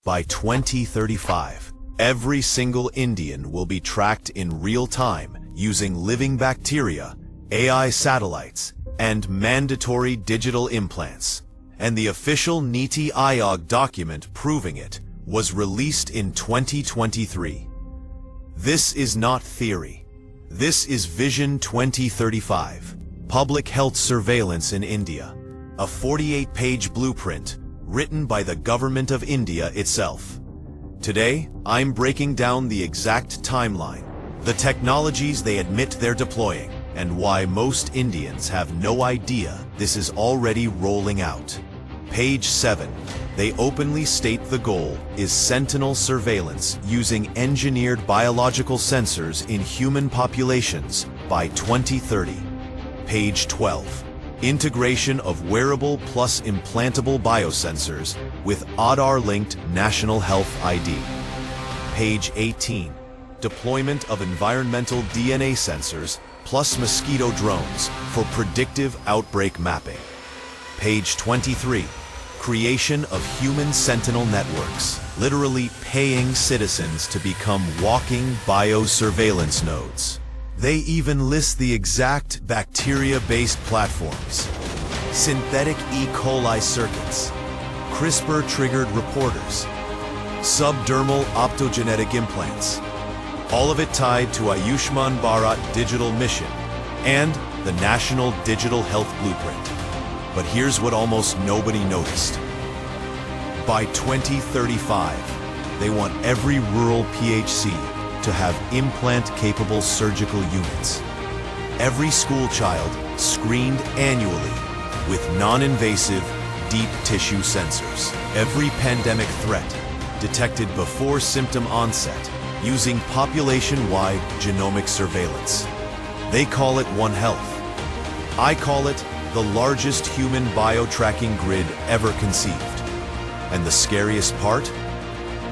By 2035, every single Indian will be tracked in real time using living bacteria, AI satellites, and mandatory digital implants. And the official NITI Aayog document proving it was released in 2023. This is not theory. This is Vision 2035, Public Health Surveillance in India, a 48-page blueprint written by the Government of India itself. Today, I'm breaking down the exact timeline, the technologies they admit they're deploying, and why most Indians have no idea this is already rolling out. Page 7. They openly state the goal is sentinel surveillance using engineered biological sensors in human populations by 2030. Page 12. Integration of wearable plus implantable biosensors with Aadhaar-linked National Health ID. Page 18. Deployment of environmental DNA sensors plus Mosquito drones for predictive outbreak mapping. Page 23. Creation of human sentinel networks, literally paying citizens to become walking biosurveillance nodes. They even list the exact bacteria-based platforms: synthetic E. coli circuits, CRISPR-triggered reporters, subdermal optogenetic implants, all of it tied to Ayushman Bharat digital mission and the National Digital Health Blueprint. But here's what almost nobody noticed. By 2035, they want every rural PHC to have implant-capable surgical units. Every school child screened annually with non-invasive, deep tissue sensors. Every pandemic threat detected before symptom onset using population-wide genomic surveillance. They call it One Health. I call it the largest human bio-tracking grid ever conceived. And the scariest part?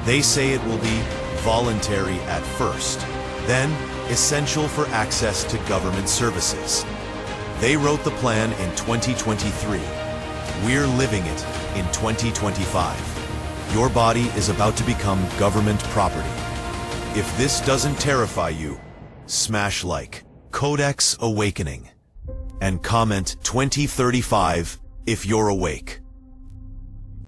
They say it will be voluntary at first, then essential for access to government services. They wrote the plan in 2023. We're living it in 2025. Your body is about to become government property. If this doesn't terrify you, smash like, Codex Awakening, and comment 2035 if you're awake.